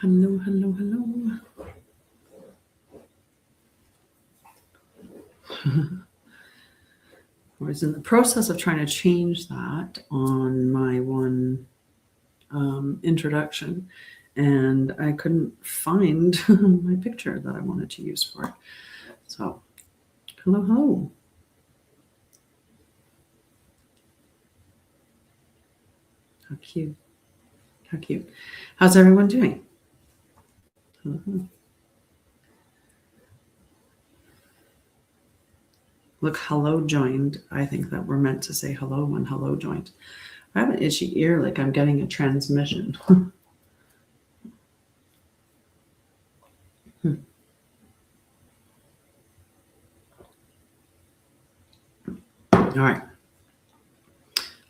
Hello, hello, hello. I was in the process of trying to change that on my one introduction, and I couldn't find my picture that I wanted to use for it. So, hello, hello. How cute. How cute. How's everyone doing? Look, hello joined. I think that we're meant to say hello when hello joined. I have an itchy ear like I'm getting a transmission. All right.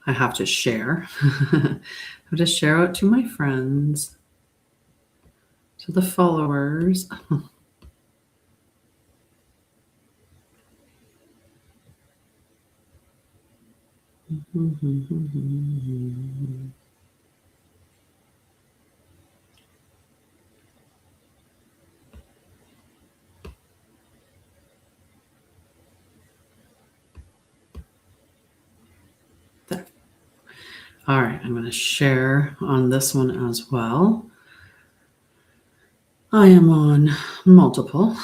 I have to share. I have to share out to my friends, to the followers. There. All right, I'm going to share on this one as well. I am on multiple.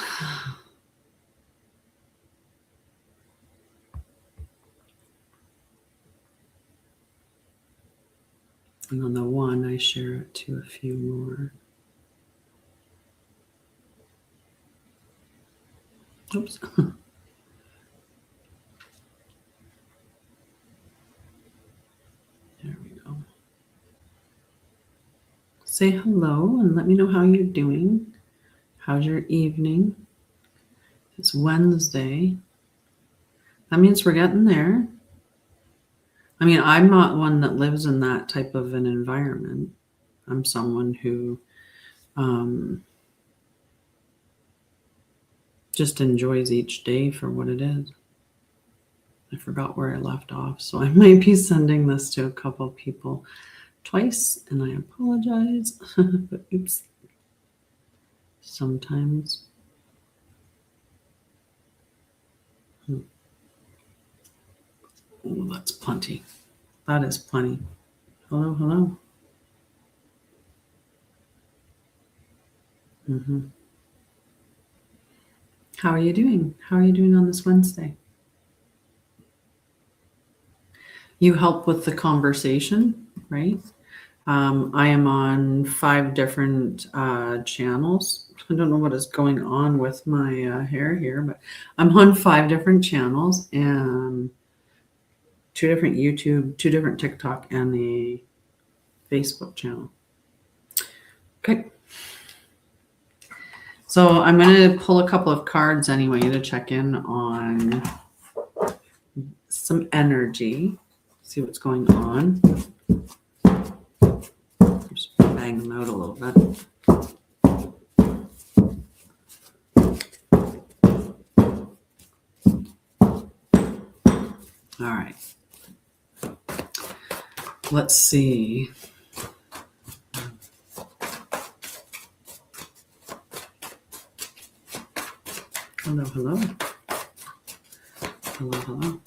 And on the one, I share it to a few more. Oops. There we go. Say hello and let me know how you're doing. How's your evening? It's Wednesday. That means we're getting there. I mean, I'm not one that lives in that type of an environment. I'm someone who just enjoys each day for what it is. I forgot where I left off, so I might be sending this to a couple people twice, and I apologize. But oops. Sometimes. Oh, that's plenty. That is plenty. Hello, hello. How are you doing? How are you doing on this Wednesday? You help with the conversation, right? I am on 5 different channels. I don't know what is going on with my hair here, but I'm on 5 different channels and 2 different YouTube, 2 different TikTok, and the Facebook channel. Okay. So I'm going to pull a couple of cards anyway to check in on some energy, see what's going on. Just bang them out a little bit. All right. Let's see. Hello, hello. Hello, hello.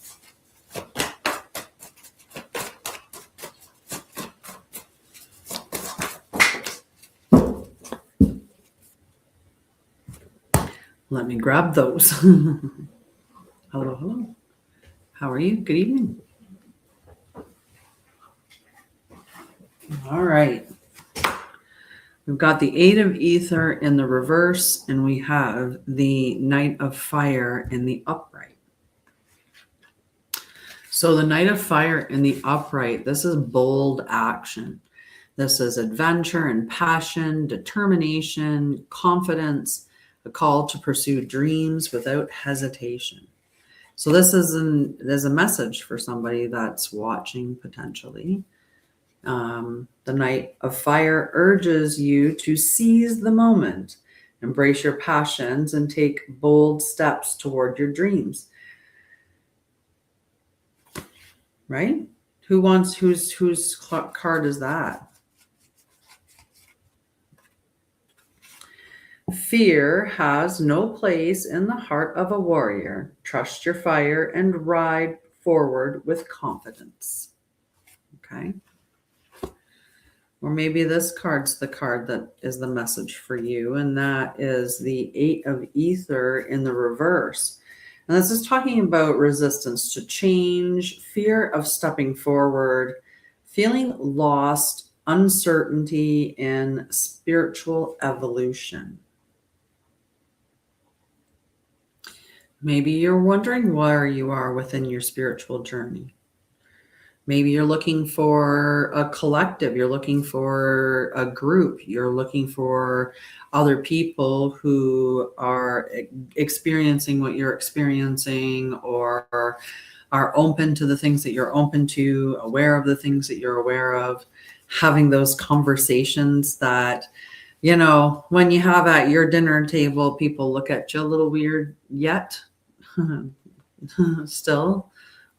Let me grab those. Hello, hello. How are you? Good evening. All right. We've got the 8 of Ether in the reverse, and we have the Knight of Fire in the upright. So the Knight of Fire in the upright, this is bold action. This is adventure and passion, determination, confidence, a call to pursue dreams without hesitation. So this is there's a message for somebody that's watching potentially. The Knight of Fire urges you to seize the moment, embrace your passions, and take bold steps toward your dreams. Right? Whose card is that? Fear has no place in the heart of a warrior. Trust your fire and ride forward with confidence. Okay. Or maybe this card's the card that is the message for you, and that is the 8 of Ether in the reverse. And this is talking about resistance to change, fear of stepping forward, feeling lost, uncertainty, and spiritual evolution. Maybe you're wondering where you are within your spiritual journey. Maybe you're looking for a collective, you're looking for a group, you're looking for other people who are experiencing what you're experiencing, or are open to the things that you're open to, aware of the things that you're aware of, having those conversations that, when you have at your dinner table, people look at you a little weird yet, still,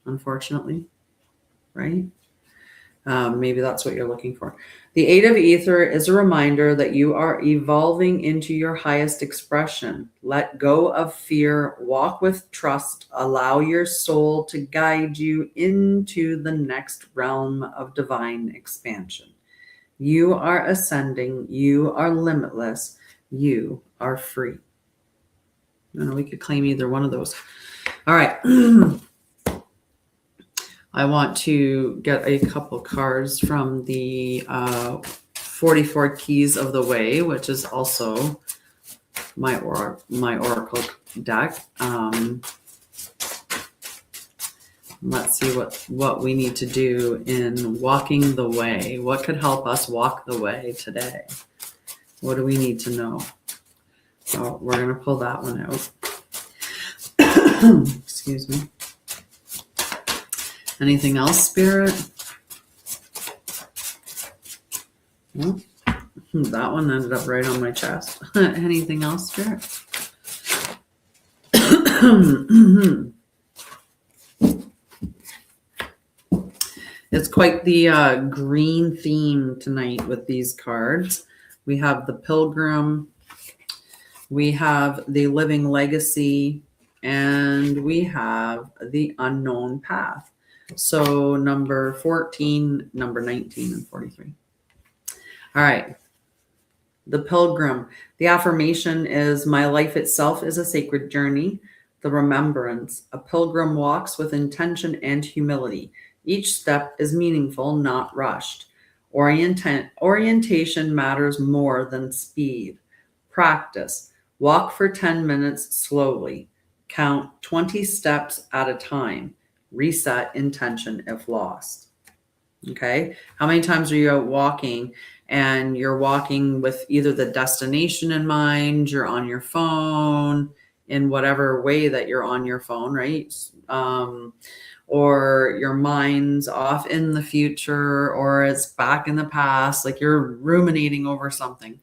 unfortunately. Right? Maybe that's what you're looking for. The 8 of Ether is a reminder that you are evolving into your highest expression. Let go of fear, walk with trust, allow your soul to guide you into the next realm of divine expansion. You are ascending, you are limitless, you are free. We could claim either one of those. All right. I want to get a couple cards from the 44 Keys of the Way, which is also my oracle deck. Let's see what we need to do in walking the way. What could help us walk the way today? What do we need to know? So we're going to pull that one out. Excuse me. Anything else, Spirit? Well, that one ended up right on my chest. Anything else, Spirit? It's quite the green theme tonight with these cards. We have the Pilgrim, we have the Living Legacy, and we have the Unknown Path. So number 14, number 19, and 43. All right. The Pilgrim. The affirmation is, my life itself is a sacred journey. The remembrance. A pilgrim walks with intention and humility. Each step is meaningful, not rushed. Orientation matters more than speed. Practice. Walk for 10 minutes slowly. Count 20 steps at a time. Reset intention if lost. Okay. How many times are you out walking and you're walking with either the destination in mind, you're on your phone in whatever way that you're on your phone, right? Or your mind's off in the future, or it's back in the past, like you're ruminating over something,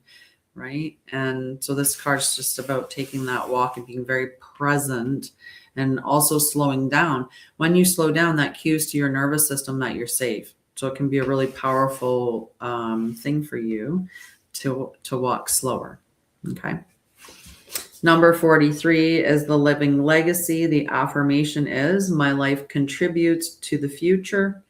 right? And so this card's just about taking that walk and being very present, and also slowing down. When you slow down, that cues to your nervous system that you're safe. So it can be a really powerful thing for you to walk slower. Okay. Number 43 is the Living Legacy. The affirmation is, my life contributes to the future.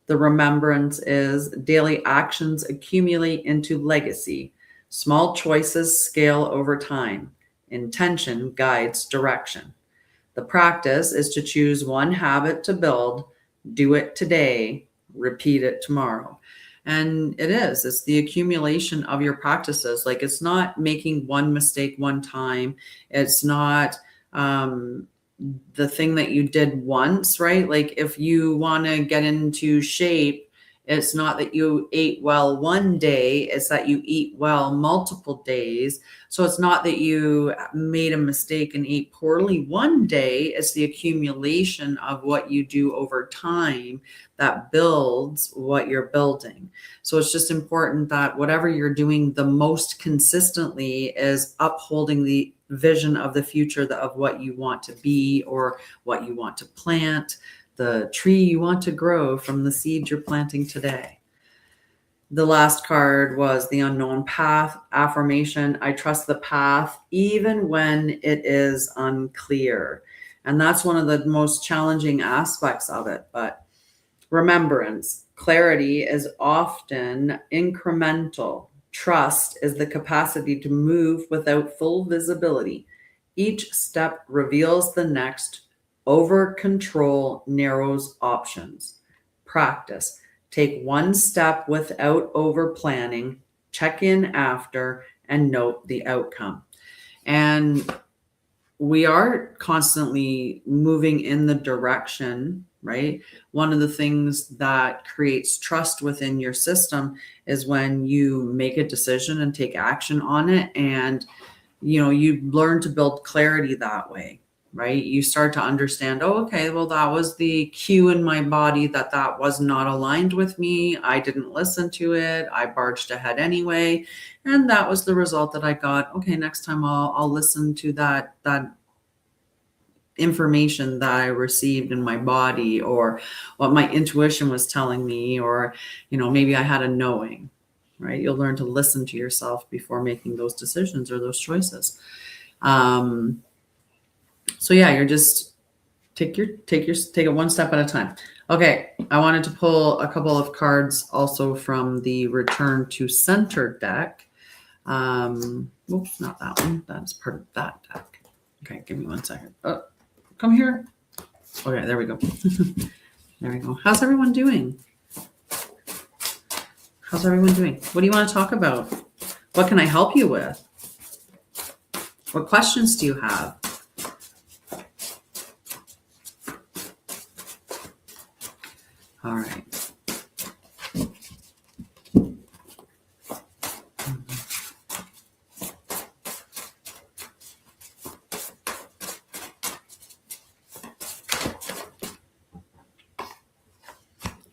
The remembrance is, daily actions accumulate into legacy. Small choices scale over time. Intention guides direction. The practice is to choose one habit to build, do it today, repeat it tomorrow. And it's the accumulation of your practices. Like, it's not making one mistake one time. It's not the thing that you did once, right? Like, if you want to get into shape, it's not that you ate well one day, it's that you eat well multiple days. So it's not that you made a mistake and ate poorly one day, it's the accumulation of what you do over time that builds what you're building. So it's just important that whatever you're doing the most consistently is upholding the vision of the future of what you want to be, or what you want to plant, the tree you want to grow from the seed you're planting today. The last card was the unknown path affirmation. I trust the path even when it is unclear. And that's one of the most challenging aspects of it. But remembrance, clarity is often incremental. Trust is the capacity to move without full visibility. Each step reveals the next. Over control narrows options. Practice. Take one step without over planning, check in after, and note the outcome. And we are constantly moving in the direction, right? One of the things that creates trust within your system is when you make a decision and take action on it, and you learn to build clarity that way, right? You start to understand, oh, okay, well, that was the cue in my body that was not aligned with me. I didn't listen to it. I barged ahead anyway. And that was the result that I got. Okay, next time I'll listen to that information that I received in my body, or what my intuition was telling me, or, maybe I had a knowing, right? You'll learn to listen to yourself before making those decisions or those choices. So yeah, you're just take it one step at a time. Okay, I wanted to pull a couple of cards also from the Return to Center deck. Oops, not that one. That's part of that deck. Okay, give me 1 second. Oh, come here. Okay, there we go. There we go. How's everyone doing? What do you want to talk about? What can I help you with? What questions do you have? All right.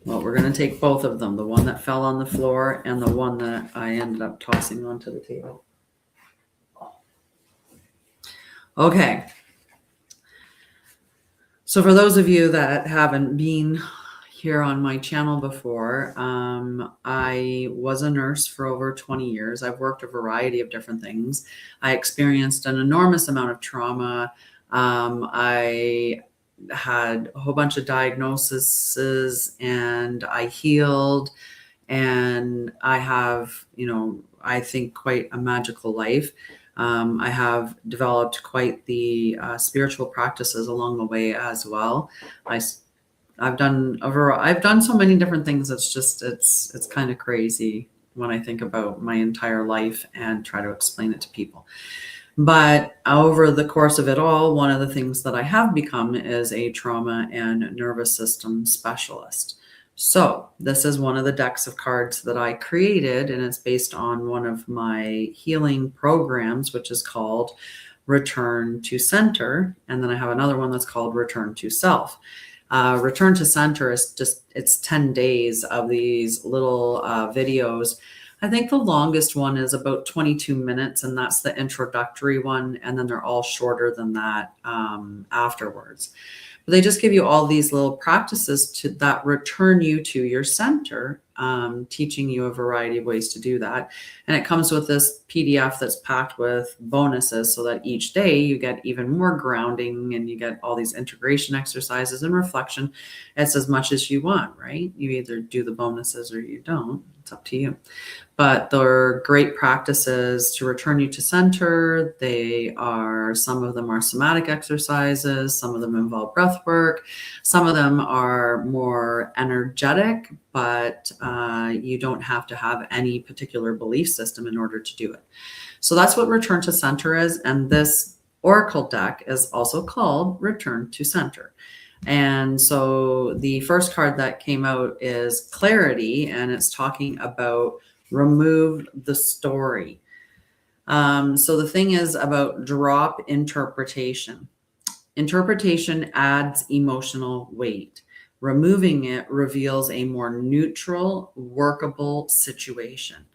Well, we're going to take both of them, the one that fell on the floor and the one that I ended up tossing onto the table. Okay. So for those of you that haven't been here on my channel before, I was a nurse for over 20 years. I've worked a variety of different things. I experienced an enormous amount of trauma. I had a whole bunch of diagnoses, and I healed, and I have, I think, quite a magical life. I have developed quite the spiritual practices along the way as well. I've done so many different things. It's kind of crazy when I think about my entire life and try to explain it to people. But over the course of it all, one of the things that I have become is a trauma and nervous system specialist. So this is one of the decks of cards that I created, and it's based on one of my healing programs, which is called Return to Center. And then I have another one that's called Return to Self. Return to Center is it's 10 days of these little videos. I think the longest one is about 22 minutes, and that's the introductory one. And then they're all shorter than that afterwards. But they just give you all these little practices that return you to your center, teaching you a variety of ways to do that. And it comes with this PDF that's packed with bonuses so that each day you get even more grounding, and you get all these integration exercises and reflection. It's as much as you want, right? You either do the bonuses or you don't. It's up to you. But they're great practices to return you to center. Some of them are somatic exercises. Some of them involve breath work. Some of them are more energetic, but you don't have to have any particular belief system in order to do it. So that's what Return to Center is. And this Oracle deck is also called Return to Center. And so the first card that came out is Clarity, and it's talking about remove the story. So the thing is about drop interpretation. Interpretation adds emotional weight. Removing it reveals a more neutral, workable situation.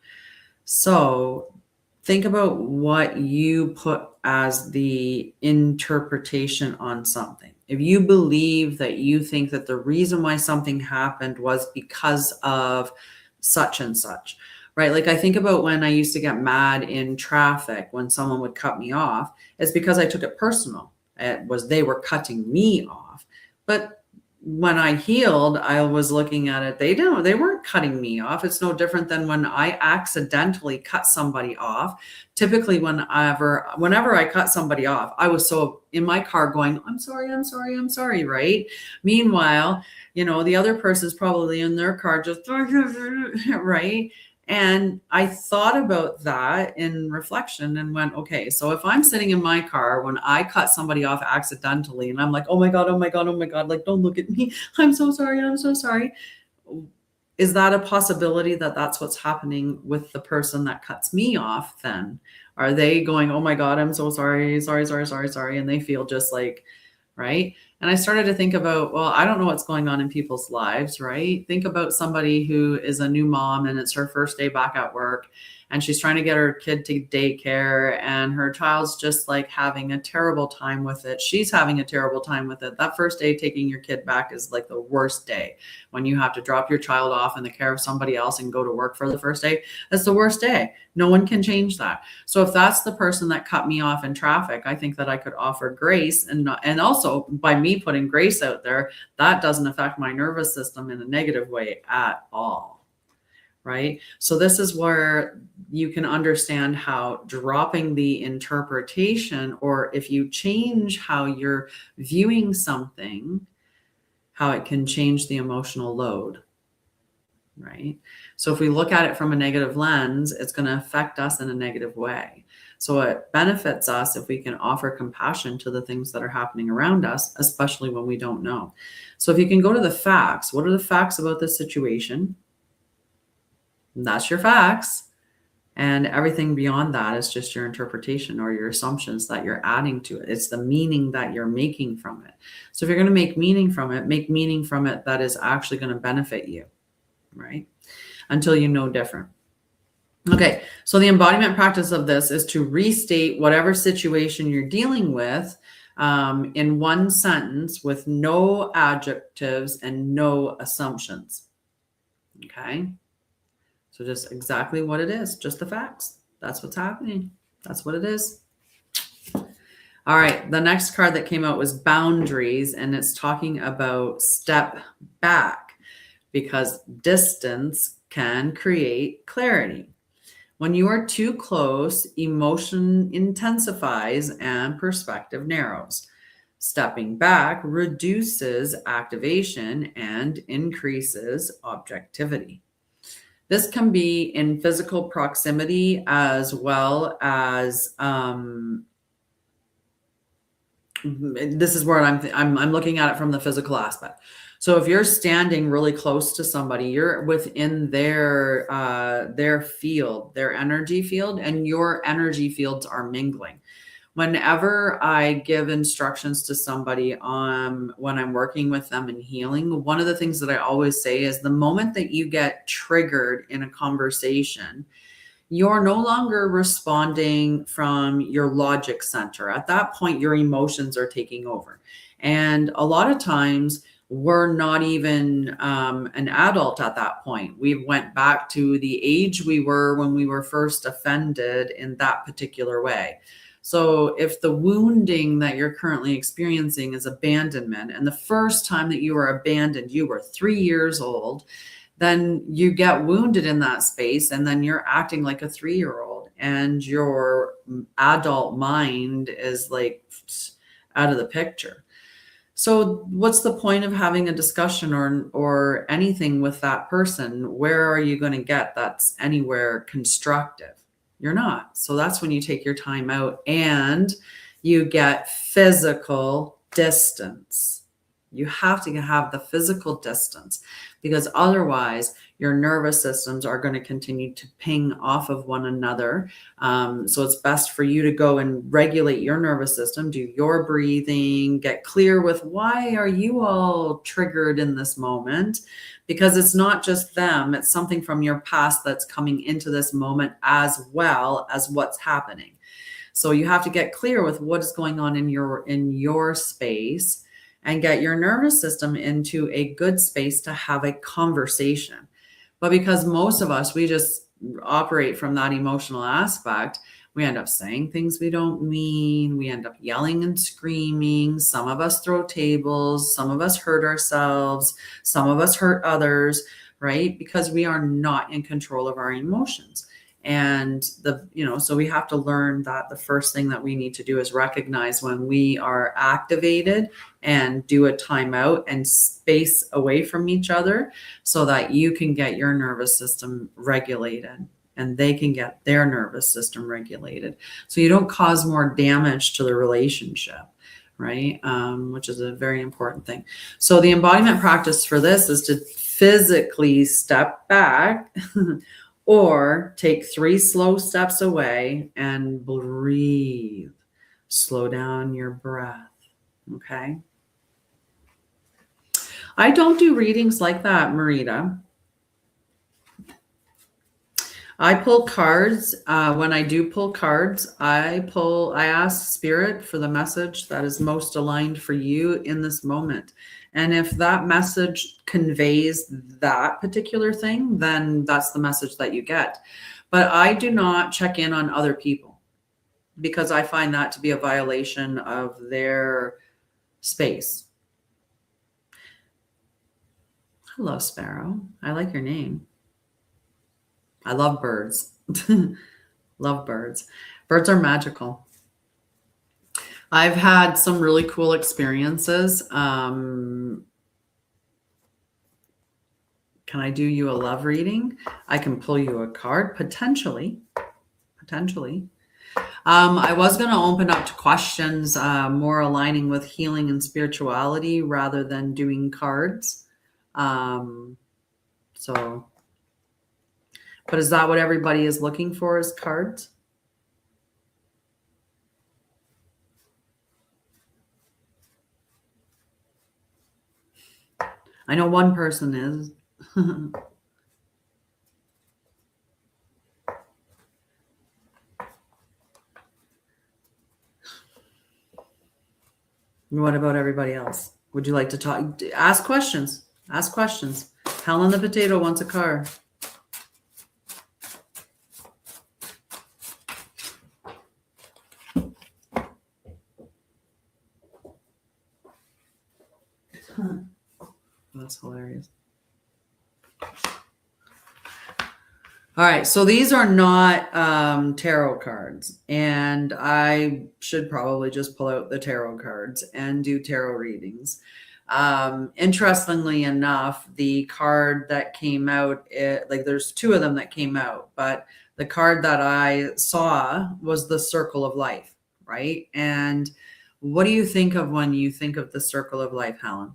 So think about what you put as the interpretation on something. If you believe that you think that the reason why something happened was because of such and such, right? Like I think about when I used to get mad in traffic when someone would cut me off, it's because I took it personal. It was they were cutting me off. But when I healed, I was looking at it. They weren't cutting me off. It's no different than when I accidentally cut somebody off. Typically, whenever I cut somebody off, I was so in my car going, I'm sorry, I'm sorry, I'm sorry, right? Meanwhile, the other person's probably in their car just right. And I thought about that in reflection and went, okay, so if I'm sitting in my car when I cut somebody off accidentally and I'm like, oh my God, oh my God, oh my God, like, don't look at me. I'm so sorry. I'm so sorry. Is that a possibility that that's what's happening with the person that cuts me off then? Are they going, oh my God, I'm so sorry, sorry, sorry, sorry, sorry. And they feel just like, right? And I started to think about, well, I don't know what's going on in people's lives, right? Think about somebody who is a new mom and it's her first day back at work and she's trying to get her kid to daycare and her child's just like having a terrible time with it. She's having a terrible time with it. That first day taking your kid back is like the worst day when you have to drop your child off in the care of somebody else and go to work for the first day. That's the worst day. No one can change that. So if that's the person that cut me off in traffic, I think that I could offer grace and also by me putting grace out there, that doesn't affect my nervous system in a negative way at all. Right? So this is where you can understand how dropping the interpretation, or if you change how you're viewing something, how it can change the emotional load. Right? So if we look at it from a negative lens, it's going to affect us in a negative way. So it benefits us if we can offer compassion to the things that are happening around us, especially when we don't know. So if you can go to the facts, what are the facts about this situation? That's your facts. And everything beyond that is just your interpretation or your assumptions that you're adding to it. It's the meaning that you're making from it. So if you're going to make meaning from it that is actually going to benefit you, right? Until you know different. Okay, so the embodiment practice of this is to restate whatever situation you're dealing with in one sentence with no adjectives and no assumptions. Okay. So just exactly what it is, just the facts. That's what's happening. That's what it is. All right, the next card that came out was boundaries, and it's talking about step back because distance can create clarity. When you are too close, emotion intensifies and perspective narrows. Stepping back reduces activation and increases objectivity. This can be in physical proximity as well as this is where I'm looking at it from the physical aspect. So if you're standing really close to somebody, you're within their field, their energy field, and your energy fields are mingling. Whenever I give instructions to somebody when I'm working with them in healing, one of the things that I always say is the moment that you get triggered in a conversation, you're no longer responding from your logic center. At that point, your emotions are taking over. And a lot of times we're not even an adult at that point. We went back to the age we were when we were first offended in that particular way. So if the wounding that you're currently experiencing is abandonment, and the first time that you were abandoned, you were 3 years old, then you get wounded in that space and then you're acting like a 3-year-old and your adult mind is like out of the picture. So what's the point of having a discussion or anything with that person? Where are you going to get that's anywhere constructive? You're not. So that's when you take your time out and you get physical distance. You have to have the physical distance because otherwise your nervous systems are going to continue to ping off of one another. So it's best for you to go and regulate your nervous system, do your breathing, get clear with why are you all triggered in this moment? Because it's not just them, it's something from your past that's coming into this moment as well as what's happening. So you have to get clear with what is going on in your space and get your nervous system into a good space to have a conversation. But because most of us, we just operate from that emotional aspect, we end up saying things we don't mean. We end up yelling and screaming. Some of us throw tables. Some of us hurt ourselves. Some of us hurt others, right? Because we are not in control of our emotions. And so we have to learn that the first thing that we need to do is recognize when we are activated and do a timeout and space away from each other so that you can get your nervous system regulated and they can get their nervous system regulated. So you don't cause more damage to the relationship, right? Which is a very important thing. So the embodiment practice for this is to physically step back or take 3 slow steps away and breathe. Slow down your breath, okay? I don't do readings like that, Marita. I pull cards. When I do pull cards, I ask Spirit for the message that is most aligned for you in this moment. And if that message conveys that particular thing, then that's the message that you get. But I do not check in on other people because I find that to be a violation of their space. Hello, Sparrow. I like your name. I love birds. Love birds. Birds are magical. I've had some really cool experiences. Can I do you a love reading? I can pull you a card, potentially. I was going to open up to questions more aligning with healing and spirituality rather than doing cards. But is that what everybody is looking for, is cards? I know one person is. What about everybody else? Would you like to talk? Ask questions. Ask questions. Helen the Potato wants a card. That's hilarious. All right, so these are not tarot cards, and I should probably just pull out the tarot cards and do tarot readings. Interestingly enough, the card that came out, there's 2 of them that came out, but the card that I saw was the Circle of Life, right? And what do you think of when you think of the Circle of Life, Helen?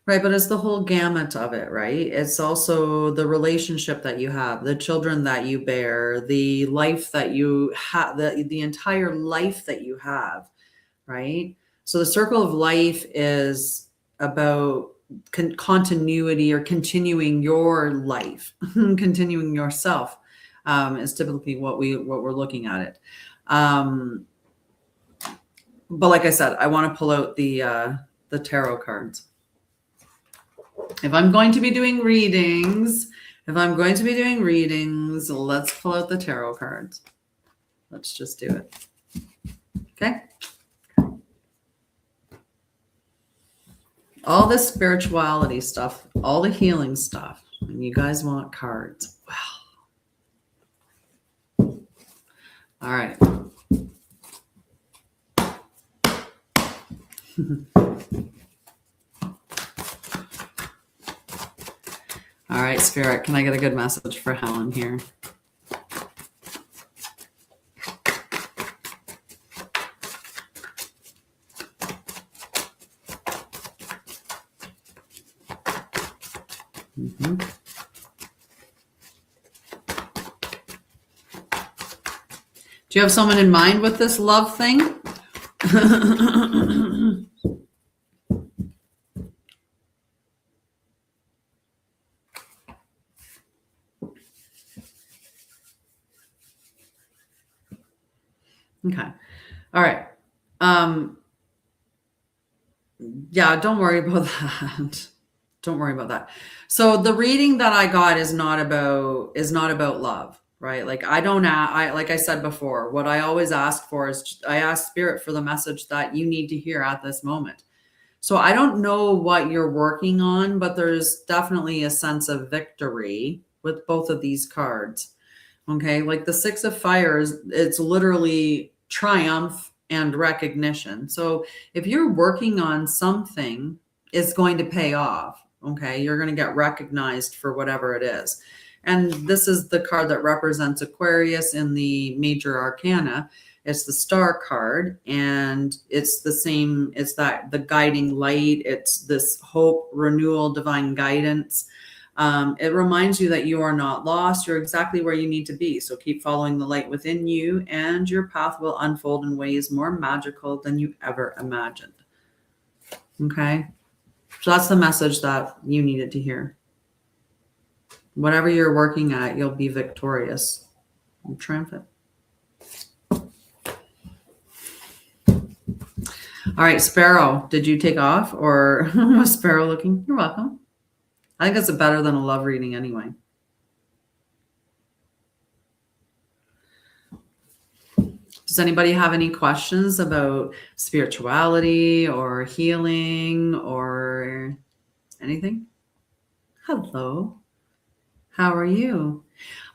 Right, but it's the whole gamut of it, right? It's also the relationship that you have, the children that you bear, the life that you have, the entire life that you have, right? So the Circle of Life is about continuity or continuing your life, continuing yourself, is typically what we're looking at it. But like I said, I want to pull out the tarot cards. If I'm going to be doing readings, let's pull out the tarot cards. Let's just do it. Okay? All this spirituality stuff, all the healing stuff, and you guys want cards. Wow. All right. All right, Spirit, can I get a good message for Helen here? Mm-hmm. Do you have someone in mind with this love thing? Okay. All right. Yeah, don't worry about that. Don't worry about that. So the reading that I got is not about love, right? Like I like I said before, what I always ask for is I ask spirit for the message that you need to hear at this moment. So I don't know what you're working on, but there's definitely a sense of victory with both of these cards. Okay, like the Six of Fires, it's literally triumph and recognition. So if you're working on something, it's going to pay off. Okay, you're going to get recognized for whatever it is. And this is the card that represents Aquarius in the major arcana. It's the star card, and it's the same, it's that the guiding light, it's this hope, renewal, divine guidance. It reminds you that you are not lost. You're exactly where you need to be. So keep following the light within you, and your path will unfold in ways more magical than you ever imagined. Okay? So that's the message that you needed to hear. Whatever you're working at, you'll be victorious and triumphant. All right, Sparrow, did you take off, or was Sparrow looking? You're welcome. I think it's better than a love reading anyway. Does anybody have any questions about spirituality or healing or anything? Hello. How are you?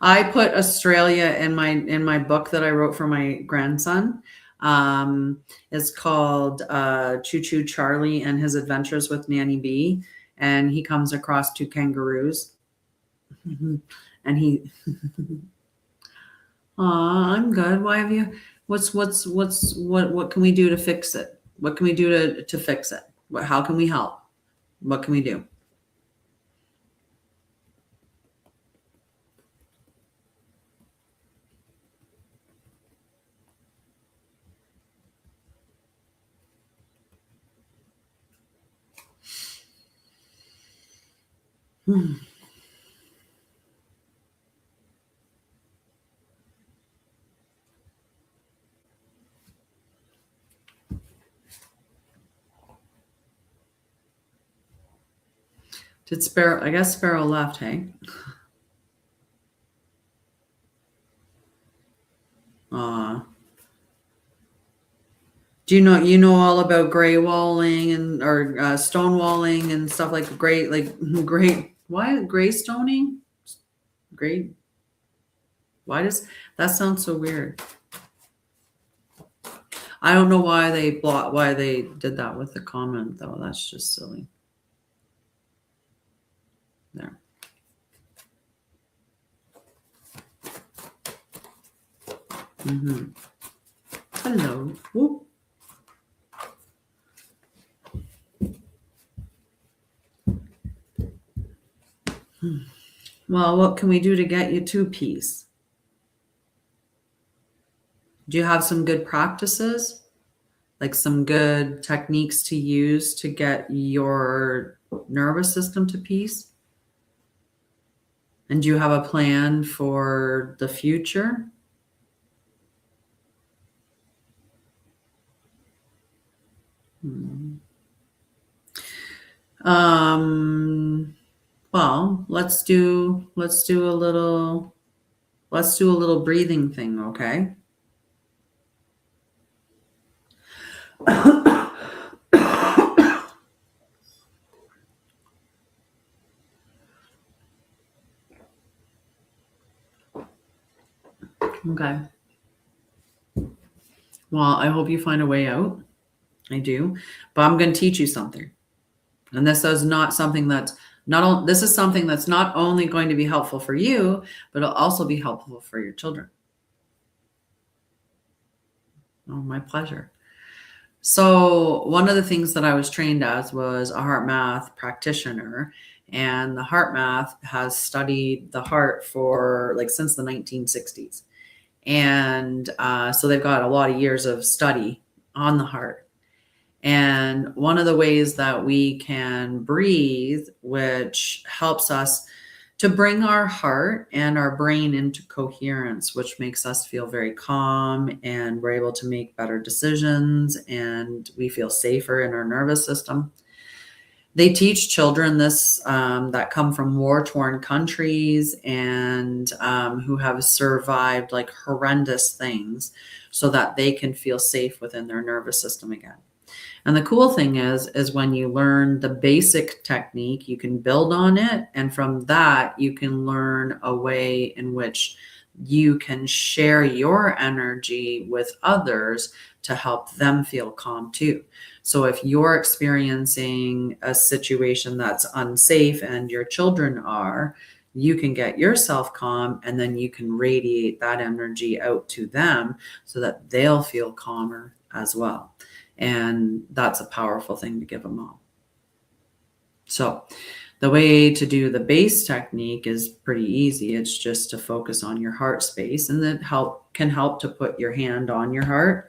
I put Australia in my book that I wrote for my grandson. It's called Choo Choo Charlie and His Adventures with Nanny B. And he comes across two kangaroos. And he I'm good. Why have you what can we do to fix it? What can we do to fix it? How can we help? What can we do? Did Sparrow? I guess Sparrow left. Hey. Do you know all about gray walling and or stone walling and stuff like gray why gray stoning? Gray. Why does that sound so weird? I don't know why they did that with the comment though. That's just silly. There. Hello. Whoop. Well, what can we do to get you to peace? Do you have some good practices? Like some good techniques to use to get your nervous system to peace? And do you have a plan for the future? Well, let's do a little breathing thing, okay? Okay. Well, I hope you find a way out. I do. But I'm going to teach you something. And this is not something that's this is something that's not only going to be helpful for you, but it'll also be helpful for your children. Oh, my pleasure. So one of the things that I was trained as was a heart math practitioner, and the heart math has studied the heart for since the 1960s. And so they've got a lot of years of study on the heart. And one of the ways that we can breathe, which helps us to bring our heart and our brain into coherence, which makes us feel very calm, and we're able to make better decisions, and we feel safer in our nervous system. They teach children this that come from war-torn countries and who have survived like horrendous things, so that they can feel safe within their nervous system again. And the cool thing is when you learn the basic technique, you can build on it. And from that, you can learn a way in which you can share your energy with others to help them feel calm too. So if you're experiencing a situation that's unsafe and your children are, you can get yourself calm, and then you can radiate that energy out to them so that they'll feel calmer as well. And that's a powerful thing to give them all. So the way to do the base technique is pretty easy. It's just to focus on your heart space, and that can help to put your hand on your heart.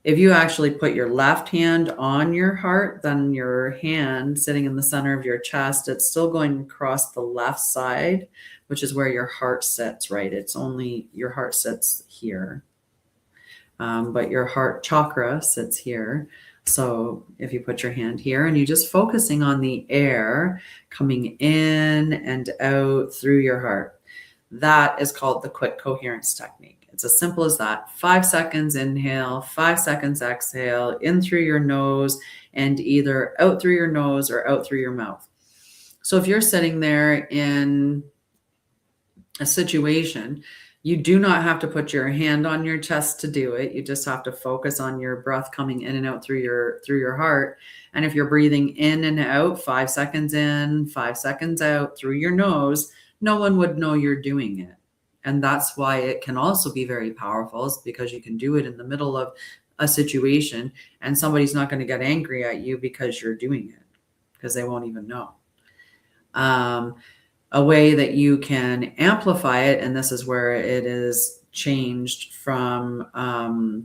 If you actually put your left hand on your heart, then your hand sitting in the center of your chest, it's still going across the left side, which is where your heart sits, right? It's only your heart sits here. But your heart chakra sits here. So if you put your hand here and you're just focusing on the air coming in and out through your heart, that is called the quick coherence technique. It's as simple as that. 5 seconds inhale, 5 seconds exhale, in through your nose, and either out through your nose or out through your mouth. So if you're sitting there in a situation, you do not have to put your hand on your chest to do it. You just have to focus on your breath coming in and out through your heart. And if you're breathing in and out, 5 seconds in, 5 seconds out through your nose, no one would know you're doing it. And that's why it can also be very powerful, is because you can do it in the middle of a situation and somebody's not going to get angry at you because you're doing it, because they won't even know. A way that you can amplify it, and this is where it is changed from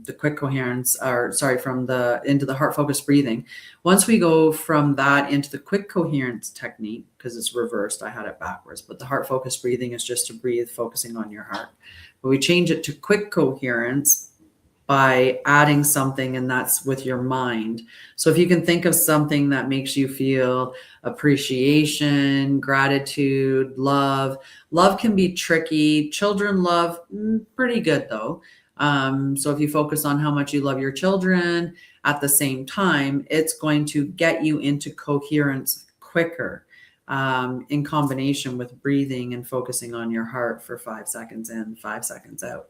the quick coherence, into the heart focused breathing. Once we go from that into the quick coherence technique, because it's reversed, I had it backwards, but the heart focused breathing is just to breathe focusing on your heart. But we change it to quick coherence by adding something, and that's with your mind. So if you can think of something that makes you feel appreciation, gratitude, love. Love can be tricky. Children love pretty good though. So if you focus on how much you love your children at the same time, it's going to get you into coherence quicker, in combination with breathing and focusing on your heart for 5 seconds in, 5 seconds out.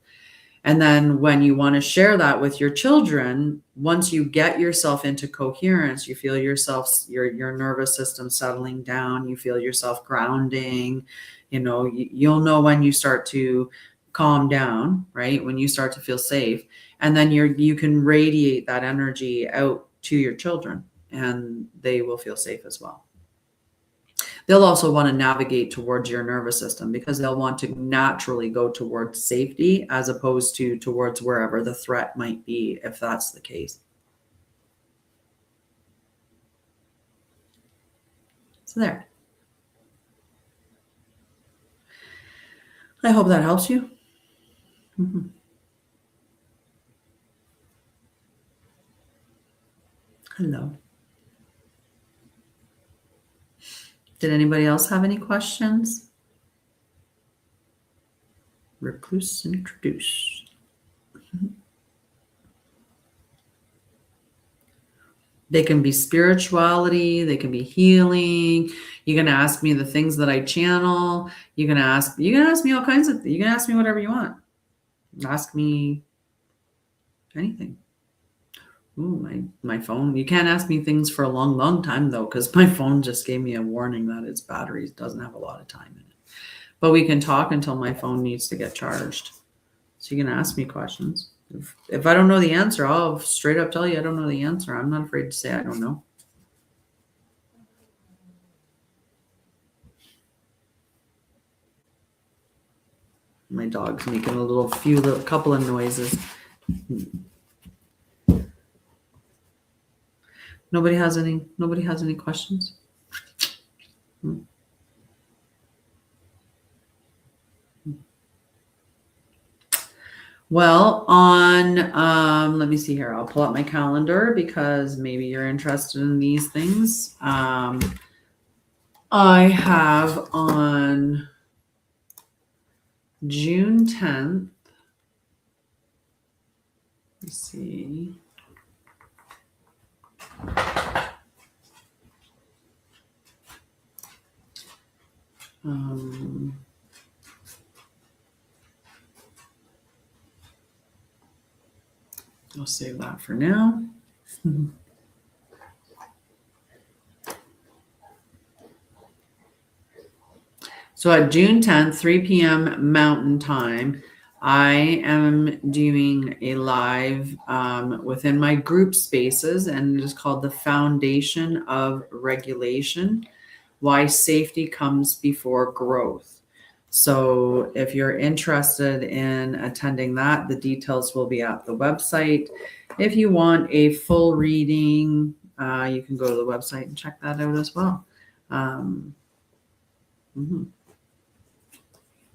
And then when you want to share that with your children, once you get yourself into coherence, you feel yourself, your nervous system settling down, you feel yourself grounding, you'll know when you start to calm down, right? When you start to feel safe, and then you can radiate that energy out to your children, and they will feel safe as well. They'll also want to navigate towards your nervous system, because they'll want to naturally go towards safety as opposed to towards wherever the threat might be, if that's the case. So there. I hope that helps you. Mm-hmm. Hello. Did anybody else have any questions? Recluse introduced. They can be spirituality, they can be healing. You can ask me the things that I channel. You can ask me all kinds of things. You can ask me whatever you want. Ask me anything. Ooh, my phone. You can't ask me things for a long, long time though, because my phone just gave me a warning that its battery doesn't have a lot of time in it. But we can talk until my phone needs to get charged. So you can ask me questions. If I don't know the answer, I'll straight up tell you I don't know the answer. I'm not afraid to say I don't know. My dog's making a couple of noises. Nobody has any questions? Well, let me see here. I'll pull up my calendar because maybe you're interested in these things. I have on June 10th. Let's see. I'll save that for now. So at June 10th, 3 p.m. Mountain Time, I am doing a live within my group spaces, and it is called The Foundation of Regulation, Why Safety Comes Before Growth. So if you're interested in attending that, the details will be at the website. If you want a full reading, you can go to the website and check that out as well. But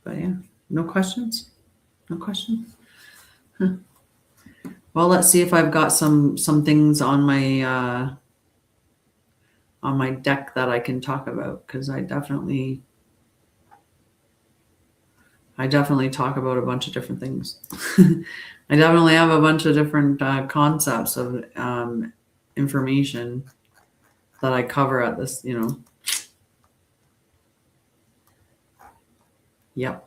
yeah, no questions? No questions? Huh. Well, let's see if I've got some things on my deck that I can talk about, because I definitely talk about a bunch of different things. I definitely have a bunch of different concepts of information that I cover at this, Yep.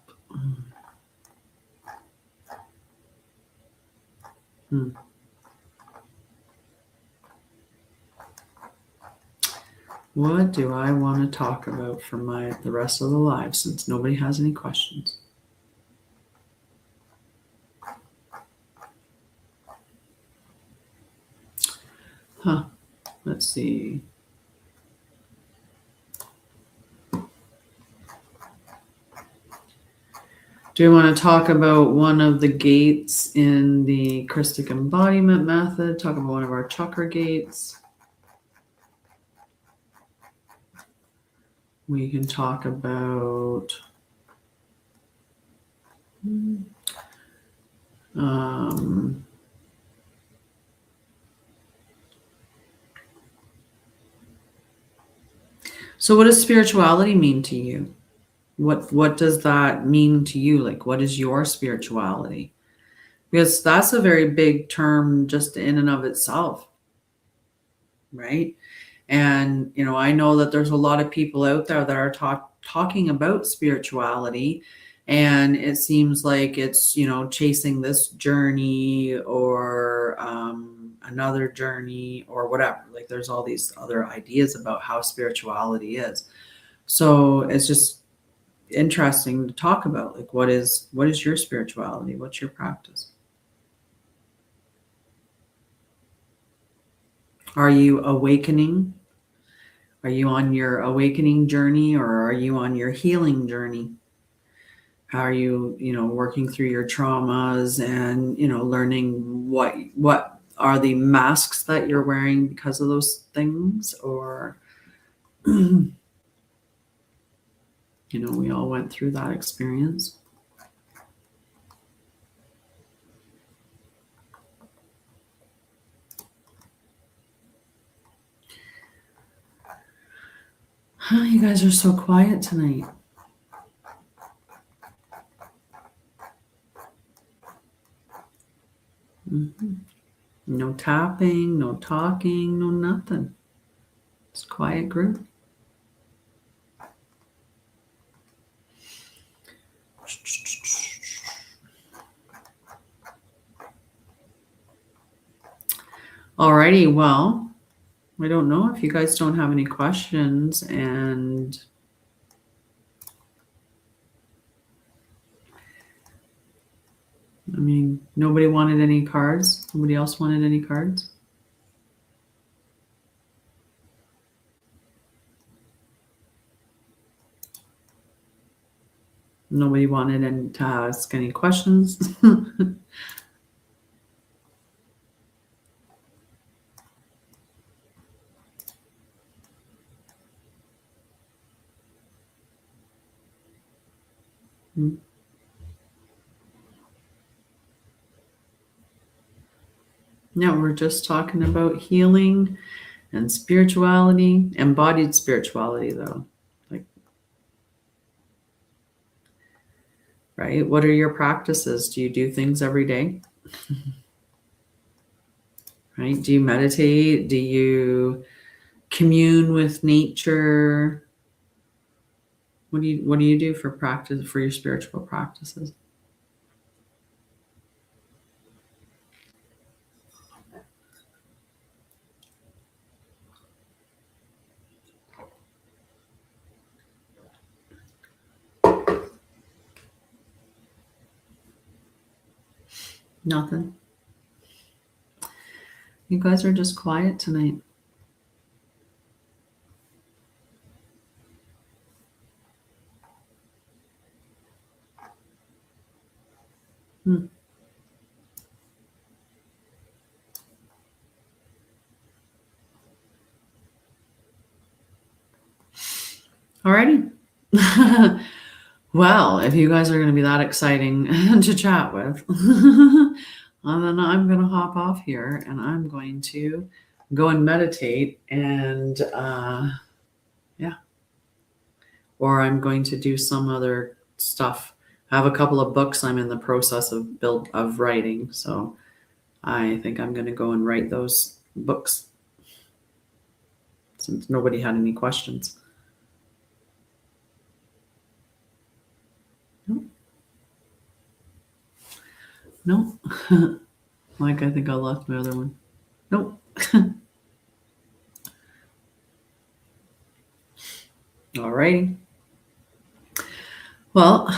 What do I want to talk about for the rest of the live, since nobody has any questions? Let's see. Do you want to talk about one of the gates in the Christic embodiment method? Talk about one of our chakra gates. We can talk about so what does spirituality mean to you? What does that mean to you? Like, what is your spirituality? Because that's a very big term just in and of itself, right? And, I know that there's a lot of people out there that are talking about spirituality, and it seems like it's, chasing this journey or another journey or whatever. Like, there's all these other ideas about how spirituality is. So it's just interesting to talk about, like, what is your spirituality? What's your practice? Are you awakening? Are you on your awakening journey, or are you on your healing journey? How are you, working through your traumas and, learning what are the masks that you're wearing because of those things? Or, we all went through that experience. You guys are so quiet tonight. No tapping, no talking, no nothing. It's a quiet group. Alrighty, well, I don't know if you guys don't have any questions, and nobody wanted any cards. Nobody else wanted any cards. Nobody wanted to ask any questions. Yeah, we're just talking about healing and spirituality, embodied spirituality, though. Like, right? What are your practices? Do you do things every day? Right? Do you meditate? Do you commune with nature? What do you do for practice, for your spiritual practices? Nothing. You guys are just quiet tonight. Hmm. Alrighty. Well, if you guys are going to be that exciting to chat with, then I'm going to hop off here and I'm going to go and meditate and yeah, or I'm going to do some other stuff. I have a couple of books I'm in the process of writing, so I think I'm going to go and write those books since nobody had any questions. No. Like, I think I lost my other one. Nope. All righty. Well,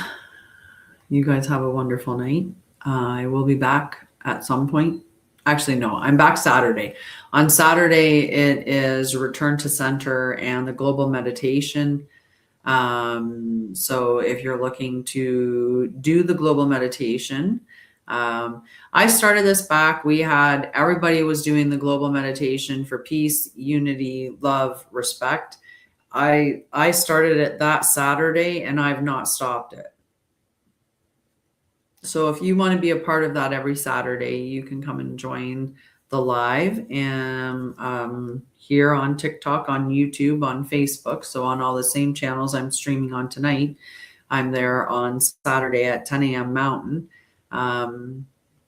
you guys have a wonderful night. I will be back at some point. Actually, no, I'm back Saturday. On Saturday, it is Return to Center and the Global Meditation. So if you're looking to do the global meditation, I started this back. Everybody was doing the global meditation for peace, unity, love, respect. I started it that Saturday and I've not stopped it. So if you want to be a part of that every Saturday, you can come and join the live and here on TikTok, on YouTube, on Facebook. So on all the same channels I'm streaming on tonight, I'm there on Saturday at 10 a.m. Mountain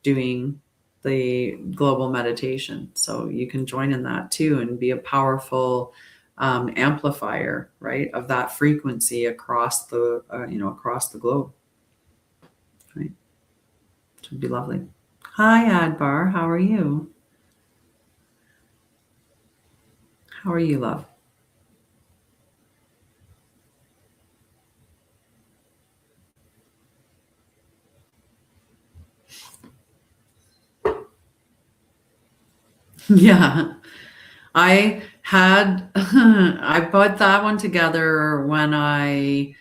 doing the global meditation. So you can join in that too and be a powerful amplifier, right, of that frequency across the across the globe. Right, it would be lovely. Hi, Adbar. How are you? How are you, love? Yeah, I had I put that one together when I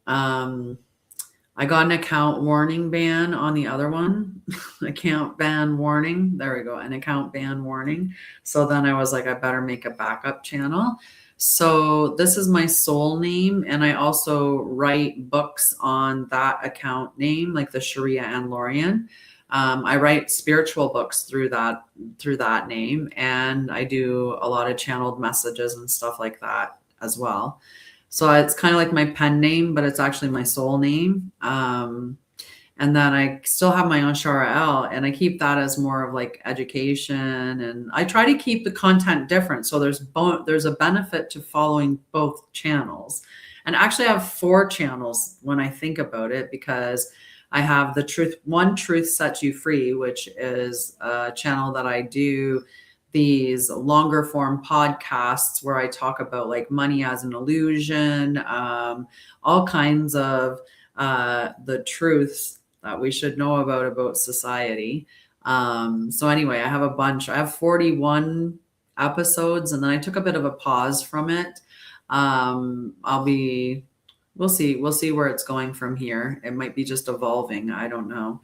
got an account warning ban on the other one. Account ban warning. There we go. An account ban warning. So then I was like, I better make a backup channel. So this is my soul name. And I also write books on that account name, like the Sha'Ryah and Lorian. I write spiritual books through that name. And I do a lot of channeled messages and stuff like that as well. So it's kind of like my pen name, but it's actually my soul name. And then I still have my own Sha'Ryah, and I keep that as more of like education. And I try to keep the content different. So there's a benefit to following both channels. And actually I have 4 channels when I think about it, because I have One Truth Sets You Free, which is a channel that I do these longer form podcasts where I talk about like money as an illusion, all kinds of the truths that we should know about society. So anyway, I have 41 episodes, and then I took a bit of a pause from it. We'll see where it's going from here. It might be just evolving. I don't know.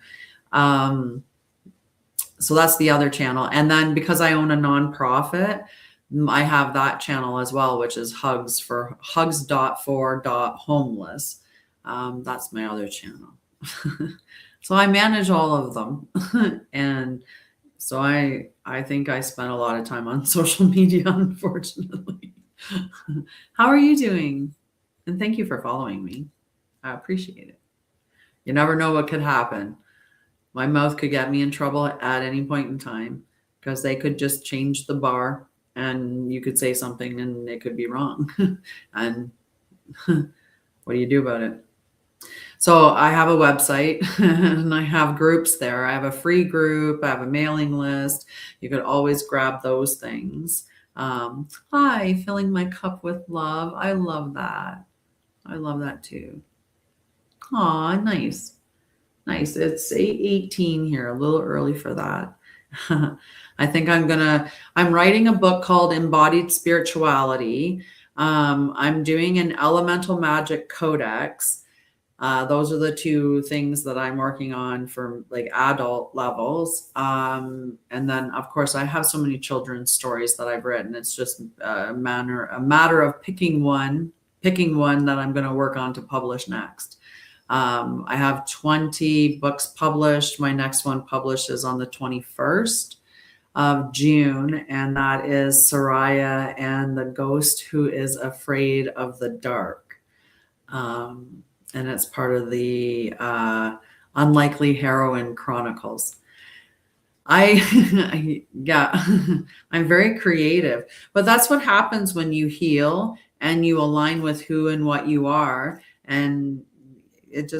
So that's the other channel. And then because I own a nonprofit, I have that channel as well, which is hugs.for.homeless. That's my other channel. So I manage all of them. And So I think I spent a lot of time on social media, unfortunately. How are you doing? And thank you for following me. I appreciate it. You never know what could happen. My mouth could get me in trouble at any point in time because they could just change the bar and you could say something and it could be wrong. And what do you do about it? So I have a website and I have groups there. I have a free group, I have a mailing list. You could always grab those things. Hi, filling my cup with love. I love that. I love that too. Aw, nice. Nice. It's 8:18 here, a little early for that. I think I'm writing a book called Embodied Spirituality. I'm doing an elemental magic codex. Those are the two things that I'm working on for like adult levels. And then of course I have so many children's stories that I've written. It's just a matter of picking one that I'm going to work on to publish next. I have 20 books published. My next one publishes on the 21st of June, and that is Sha'Ryah and the Ghost Who Is Afraid of the Dark. And it's part of the Unlikely Heroine Chronicles. Yeah, I'm very creative, but that's what happens when you heal and you align with who and what you are. And it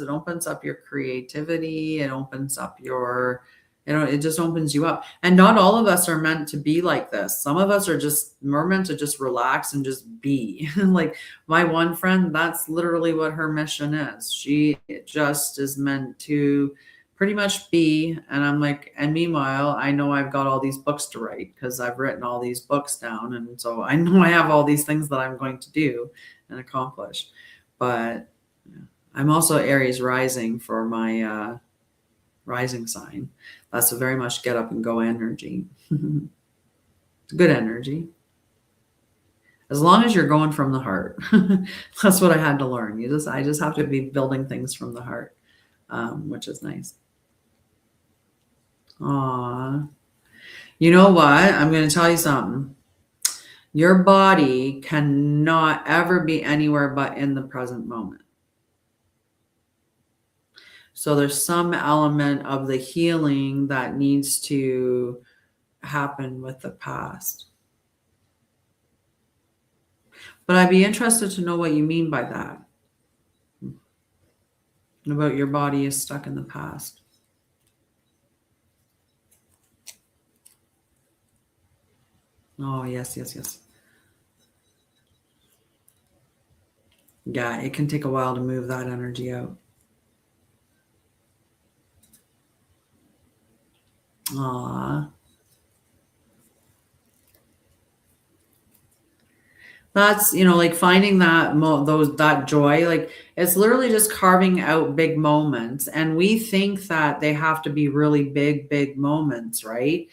opens up your creativity. It opens up it just opens you up. And not all of us are meant to be like this. Some of us we're meant to just relax and just be. Like my one friend, that's literally what her mission is. She just is meant to pretty much be. And I'm like, and meanwhile, I know I've got all these books to write because I've written all these books down. And so I know I have all these things that I'm going to do and accomplish. But I'm also Aries rising for my rising sign. That's a very much get up and go energy. It's good energy. As long as you're going from the heart. That's what I had to learn. I just have to be building things from the heart, which is nice. Aw. You know what? I'm going to tell you something. Your body cannot ever be anywhere but in the present moment. So there's some element of the healing that needs to happen with the past. But I'd be interested to know what you mean by that. About your body is stuck in the past. Oh, yes, yes, yes. Yeah, it can take a while to move that energy out. Aw. That's, like finding that joy, like it's literally just carving out big moments. And we think that they have to be really big, big moments, right?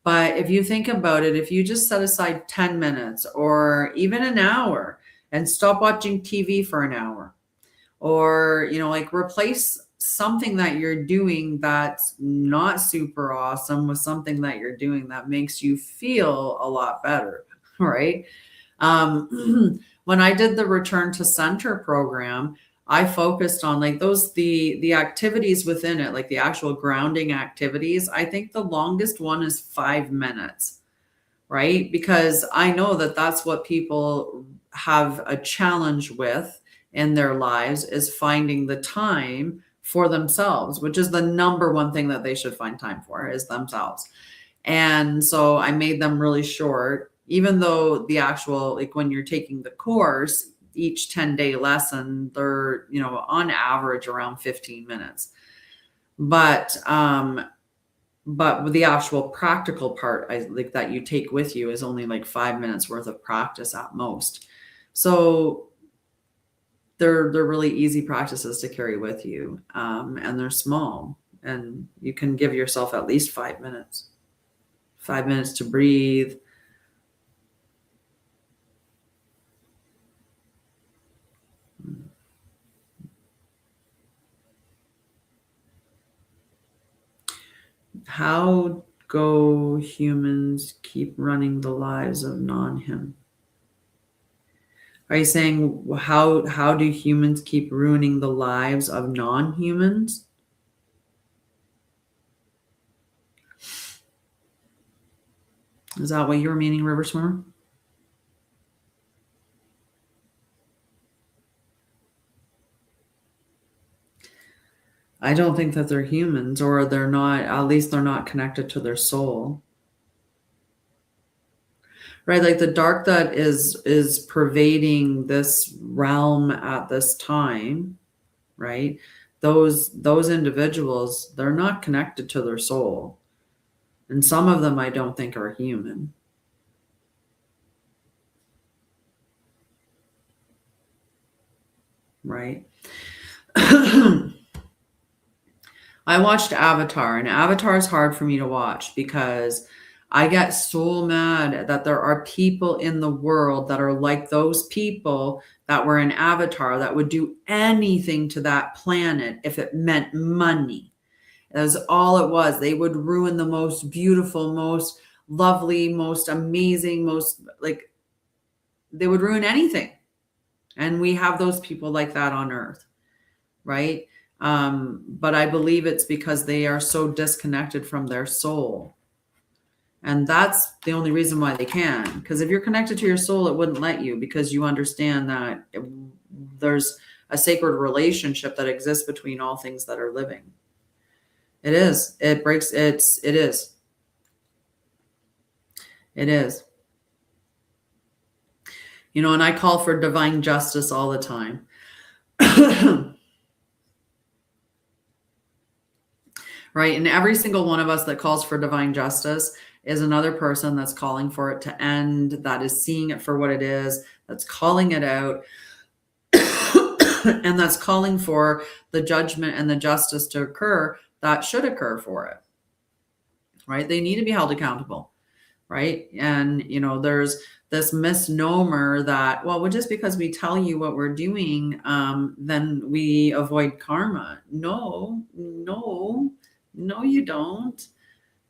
But if you think about it, if you just set aside 10 minutes or even an hour and stop watching TV for an hour, or, like replace something that you're doing that's not super awesome with something that you're doing that makes you feel a lot better, right? When I did the Return to Center program, I focused on like the activities within it, like the actual grounding activities. I think the longest one is 5 minutes, right? Because I know that that's what people have a challenge with in their lives, is finding the time for themselves, which is the number one thing that they should find time for, is themselves. And so I made them really short, even though the actual, like when you're taking the course, each 10-day lesson, they're, on average around 15 minutes. But with the actual practical part, I like that you take with you is only like 5 minutes worth of practice at most. So they're really easy practices to carry with you. And they're small, and you can give yourself at least 5 minutes. 5 minutes to breathe. How go humans keep running the lives of non-him? Are you saying how do humans keep ruining the lives of non-humans? Is that what you were meaning, River Swimmer? I don't think that they're humans, or they're not, at least they're not connected to their soul. Right? Like the dark that is pervading this realm at this time, right? Those individuals, they're not connected to their soul. And some of them I don't think are human. Right? I watched Avatar, and Avatar is hard for me to watch because I get so mad that there are people in the world that are like those people that were in Avatar that would do anything to that planet if it meant money. That was all it was. They would ruin the most beautiful, most lovely, most amazing, most like they would ruin anything. And we have those people like that on Earth, right? But I believe it's because they are so disconnected from their soul. And that's the only reason why they can. Because if you're connected to your soul, it wouldn't let you, because you understand that there's a sacred relationship that exists between all things that are living. It is. It is. It is. You know, and I call for divine justice all the time. Right? And every single one of us that calls for divine justice is another person that's calling for it to end, that is seeing it for what it is, that's calling it out, and that's calling for the judgment and the justice to occur that should occur for it. Right? They need to be held accountable. Right? And, you know, there's this misnomer that, well, just because we tell you what we're doing, then we avoid karma. No, you don't.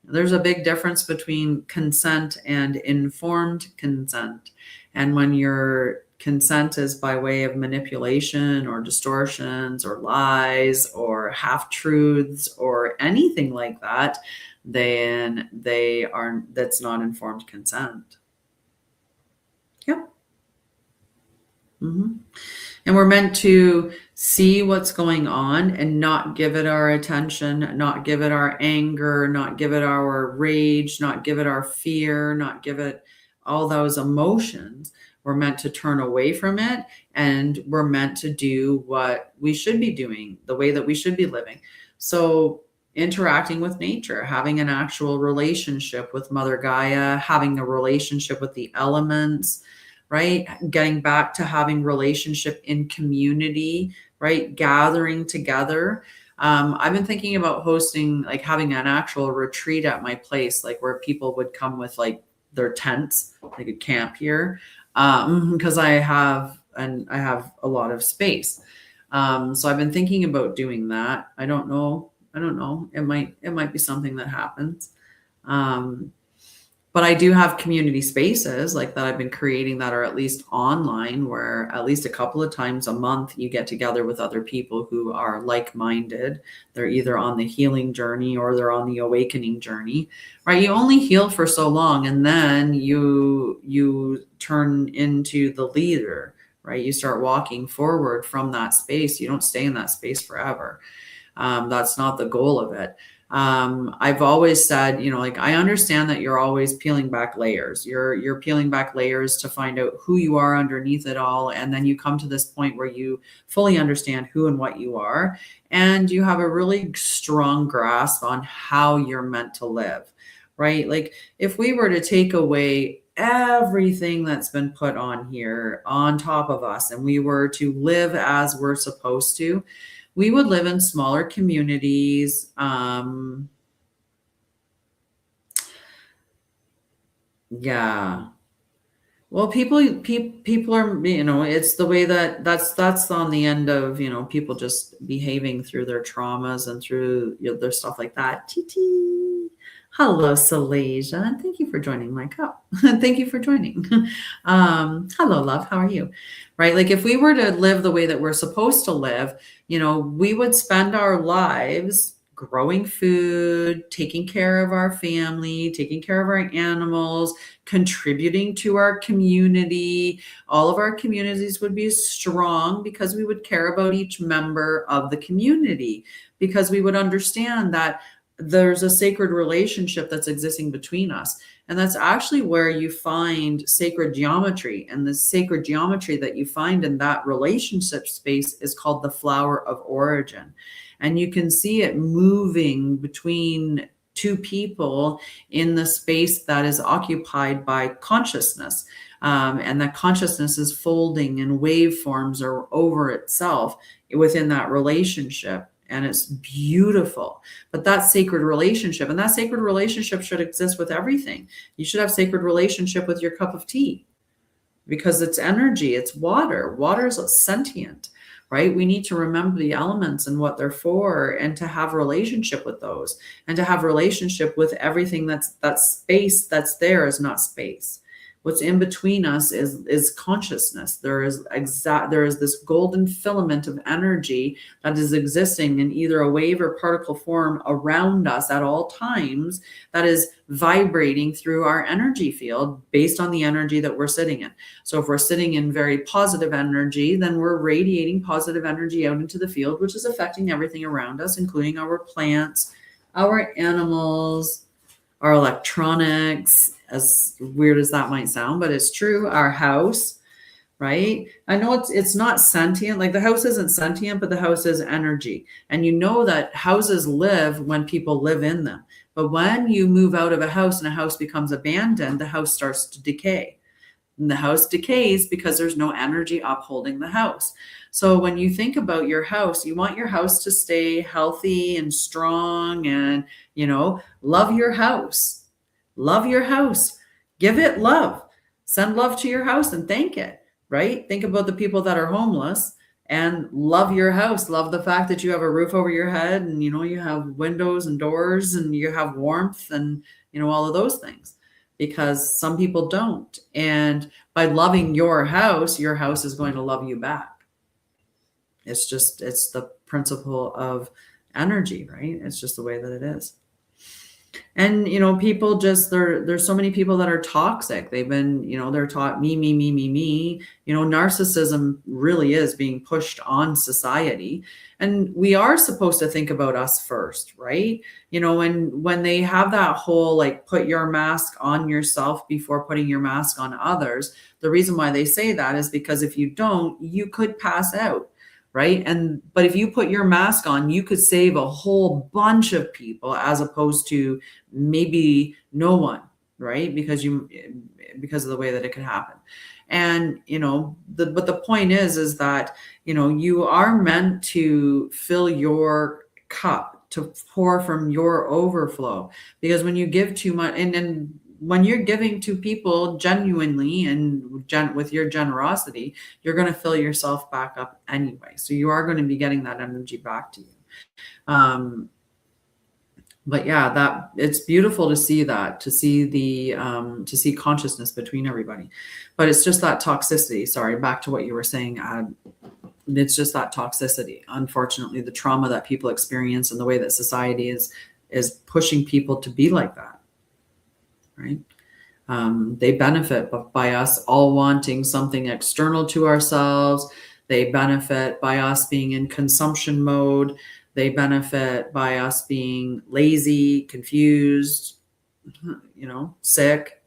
There's a big difference between consent and informed consent. And when your consent is by way of manipulation or distortions or lies or half-truths or anything like that, then that's not informed consent. Yep. Mm-hmm. And we're meant to see what's going on and not give it our attention, not give it our anger, not give it our rage, not give it our fear, not give it all those emotions. We're meant to turn away from it, and we're meant to do what we should be doing, the way that we should be living. So interacting with nature, having an actual relationship with Mother Gaia, having a relationship with the elements, right? Getting back to having relationship in community, right? Gathering together. I've been thinking about hosting, like having an actual retreat at my place, like where people would come with like their tents, like a camp here, because I have a lot of space. So I've been thinking about doing that. I don't know. It might be something that happens. But I do have community spaces like that I've been creating that are at least online, where at least a couple of times a month you get together with other people who are like-minded. They're either on the healing journey or they're on the awakening journey, right? You only heal for so long, and then you turn into the leader, right? You start walking forward from that space. You don't stay in that space forever. That's not the goal of it. I've always said, you know, like, I understand that you're always peeling back layers. You're peeling back layers to find out who you are underneath it all. And then you come to this point where you fully understand who and what you are. And you have a really strong grasp on how you're meant to live, right? Like if we were to take away everything that's been put on here on top of us, and we were to live as we're supposed to, we would live in smaller communities. Yeah. Well, people are, you know, it's the way that's on the end of, you know, people just behaving through their traumas and through, you know, their stuff like that. Hello, Salasia, and thank you for joining my cup. Thank you for joining. Hello, love. How are you? Right? Like if we were to live the way that we're supposed to live, we would spend our lives growing food, taking care of our family, taking care of our animals, contributing to our community. All of our communities would be strong because we would care about each member of the community, because we would understand that there's a sacred relationship that's existing between us. And that's actually where you find sacred geometry. And the sacred geometry that you find in that relationship space is called the flower of origin. And you can see it moving between two people in the space that is occupied by consciousness. And that consciousness is folding and waveforms are over itself within that relationship. And it's beautiful. But that sacred relationship, and that sacred relationship should exist with everything. You should have sacred relationship with your cup of tea, because it's energy, it's water. Water is sentient, right? We need to remember the elements and what they're for, and to have relationship with those, and to have relationship with everything that space that's there is not space. What's in between us is consciousness. There is this golden filament of energy that is existing in either a wave or particle form around us at all times, that is vibrating through our energy field based on the energy that we're sitting in. So if we're sitting in very positive energy, then we're radiating positive energy out into the field, which is affecting everything around us, including our plants, our animals, our electronics, as weird as that might sound, but it's true, our house, right? I know it's not sentient, like the house isn't sentient, but the house is energy. And you know that houses live when people live in them. But when you move out of a house and a house becomes abandoned, the house starts to decay. And the house decays because there's no energy upholding the house. So when you think about your house, you want your house to stay healthy and strong, and, love your house. Love your house. Give it love. Send love to your house and thank it, right? Think about the people that are homeless and love your house. Love the fact that you have a roof over your head, and, you have windows and doors, and you have warmth, and, all of those things, because some people don't. And by loving your house is going to love you back. It's the principle of energy, right? It's just the way that it is. And, people just, there's so many people that are toxic. They've been, they're taught me, me, me, me, me. Narcissism really is being pushed on society. And we are supposed to think about us first, right? When they have that whole, like, put your mask on yourself before putting your mask on others, the reason why they say that is because if you don't, you could pass out. Right. But if you put your mask on, you could save a whole bunch of people, as opposed to maybe no one. Right. Because of the way that it could happen. And, but the point is that, you are meant to fill your cup, to pour from your overflow, because when you give too much, and when you're giving to people genuinely and with your generosity, you're going to fill yourself back up anyway. So you are going to be getting that energy back to you. But yeah, that it's beautiful to see that, to see consciousness between everybody. But it's just that toxicity. Sorry, back to what you were saying. It's just that toxicity. Unfortunately, the trauma that people experience and the way that society is pushing people to be like that. Right? They benefit by us all wanting something external to ourselves. They benefit by us being in consumption mode. They benefit by us being lazy, confused, sick.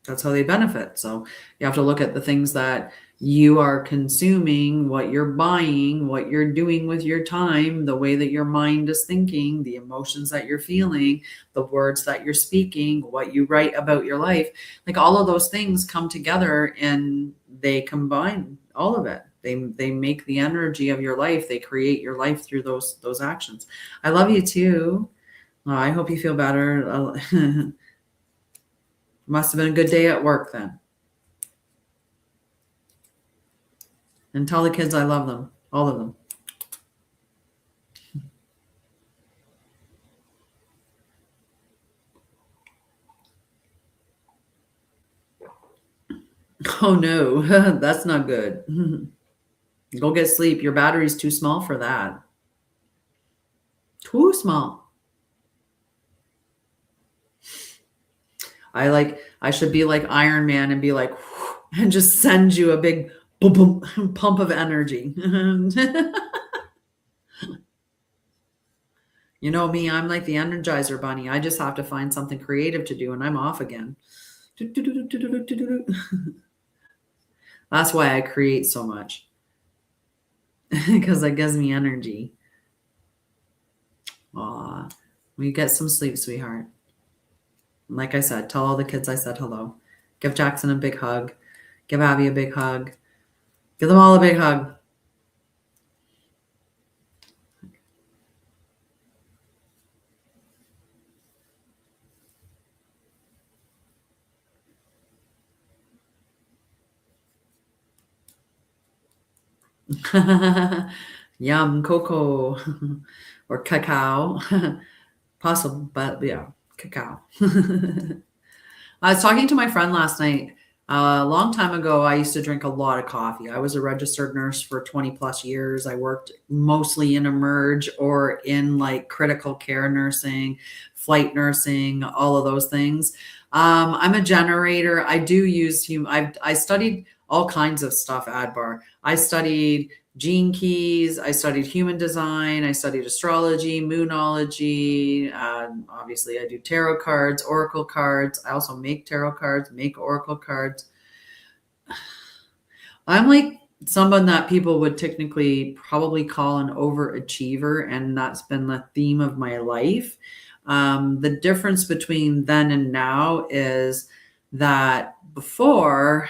That's how they benefit. So you have to look at the things that you are consuming, what you're buying, what you're doing with your time, the way that your mind is thinking, the emotions that you're feeling, the words that you're speaking, what you write about your life. Like, all of those things come together and they combine all of it. They make the energy of your life. They create your life through those actions. I love you too. I hope you feel better. Must have been a good day at work then. And tell the kids I love them, all of them. Oh no, that's not good. Go get sleep. Your battery's too small for that. Too small. I should be like Iron Man and be like, and just send you a big boom, boom, pump of energy. You know me, I'm like the Energizer Bunny. I just have to find something creative to do and I'm off again. That's why I create so much. Because it gives me energy. Aw, will you get some sleep, sweetheart? Like I said, tell all the kids I said hello. Give Jackson a big hug. Give Abby a big hug. Give them all a big hug. Yum, cocoa or cacao. Possible, but yeah, cacao. I was talking to my friend last night. A long time ago, I used to drink a lot of coffee. I was a registered nurse for 20 plus years. I worked mostly in emerge or in like critical care nursing, flight nursing, all of those things. I'm a generator. I do use I studied all kinds of stuff at bar. I studied gene keys. I studied human design. I studied astrology, moonology. Obviously, I do tarot cards, oracle cards. I also make tarot cards, make oracle cards. I'm like someone that people would technically probably call an overachiever, and that's been the theme of my life. The difference between then and now is that before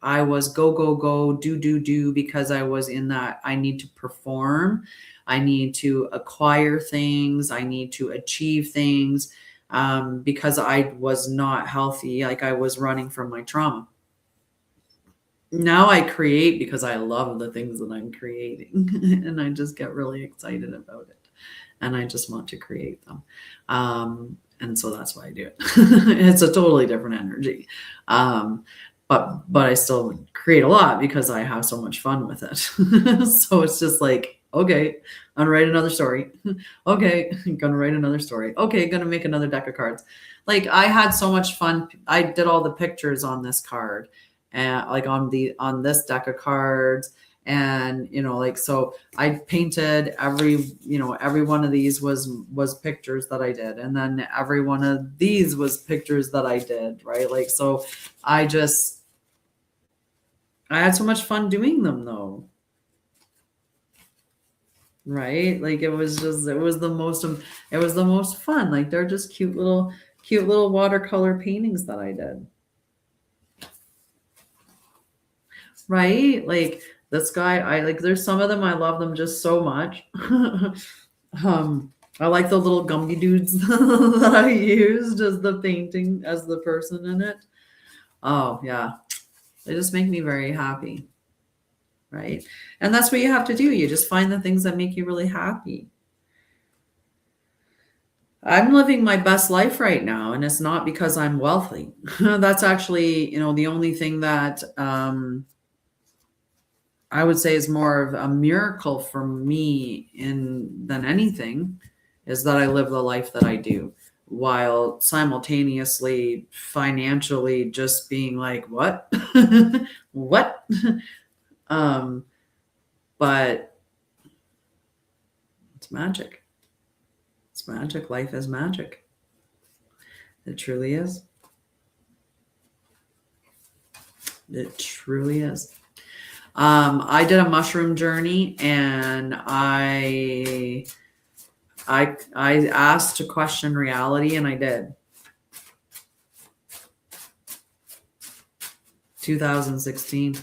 I was go, go, go, do, do, do, because I was in that I need to perform, I need to acquire things, I need to achieve things, because I was not healthy, like I was running from my trauma. Now I create because I love the things that I'm creating and I just get really excited about it and I just want to create them. And so that's why I do it. It's a totally different energy. But I still create a lot because I have so much fun with it. So it's just like, okay, I'm gonna write another story. Okay, I'm gonna write another story. Okay, gonna make another deck of cards. Like I had so much fun. I did all the pictures on this card and like on this deck of cards. And like so I painted every one of these was pictures that I did, and then every one of these was pictures that I did, right? Like so I had so much fun doing them though, right? Like it was the most fun. Like they're just cute little watercolor paintings that I did, right? Like this guy, I like there's some of them I love them just so much. I like the little Gumby dudes that I used as the painting, as the person in it. Oh yeah, they just make me very happy, right? And that's what you have to do. You just find the things that make you really happy. I'm living my best life right now, and it's not because I'm wealthy. That's actually, the only thing that I would say is more of a miracle for me than anything is that I live the life that I do while simultaneously financially just being like, what? What? um, but it's magic. It's magic. Life is magic. It truly is. It truly is. I did a mushroom journey and I asked to question reality and I did. 2016.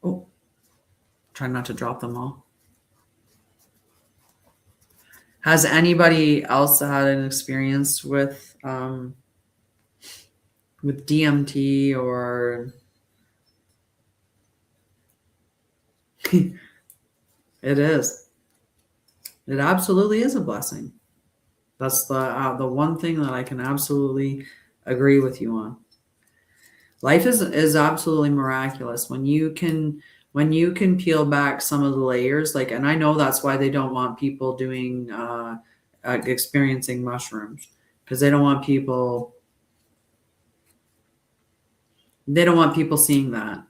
Oh, try not to drop them all. Has anybody else had an experience with DMT or It is. It absolutely is a blessing. That's the one thing that I can absolutely agree with you on. Life is absolutely miraculous when you can peel back some of the layers. Like, and I know that's why they don't want people doing experiencing mushrooms, because they don't want people seeing that.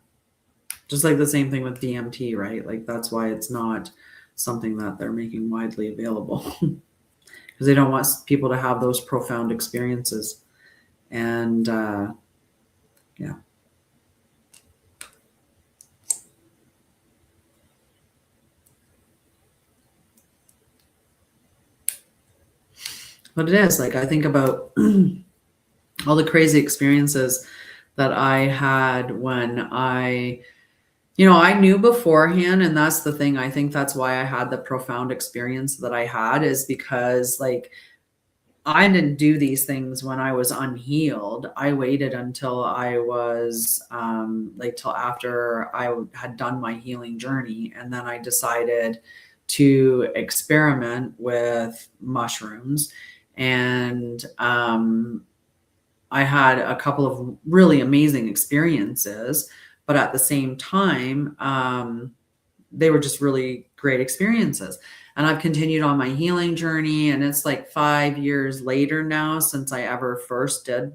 Just like the same thing with DMT, right? Like that's why it's not something that they're making widely available, because they don't want people to have those profound experiences. And yeah. But it is like, I think about all the crazy experiences that I had when I knew beforehand. And that's the thing. I think that's why I had the profound experience that I had, is because like I didn't do these things when I was unhealed. I waited until I was like till after I had done my healing journey. And then I decided to experiment with mushrooms. And I had a couple of really amazing experiences, but at the same time, they were just really great experiences. And I've continued on my healing journey, and it's like 5 years later now since I ever first did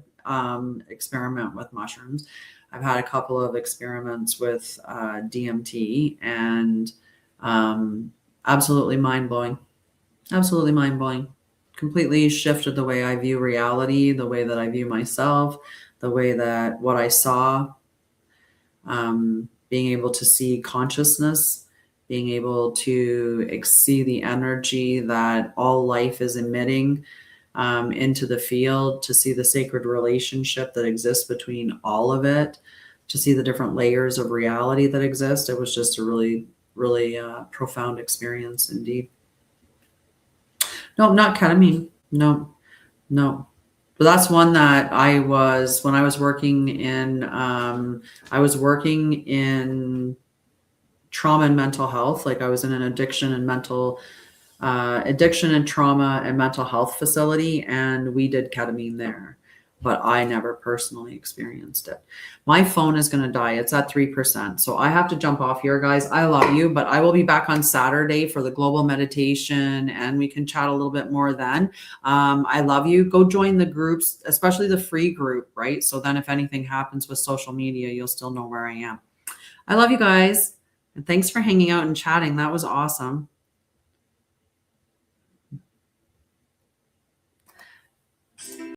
experiment with mushrooms. I've had a couple of experiments with DMT, and absolutely mind blowing. Absolutely mind blowing. Completely shifted the way I view reality, the way that I view myself, the way that what I saw, being able to see consciousness, being able to see the energy that all life is emitting into the field, to see the sacred relationship that exists between all of it, to see the different layers of reality that exist. It was just a really, really profound experience indeed. No, not ketamine. No, no. But that's one that when I was working in, I was working in trauma and mental health. Like I was in an addiction and trauma and mental health facility, and we did ketamine there, but I never personally experienced it. My phone is going to die. It's at 3%. So I have to jump off here, guys. I love you, but I will be back on Saturday for the global meditation, and we can chat a little bit more then. I love you. Go join the groups, especially the free group, right? So then if anything happens with social media, you'll still know where I am. I love you guys. And thanks for hanging out and chatting. That was awesome.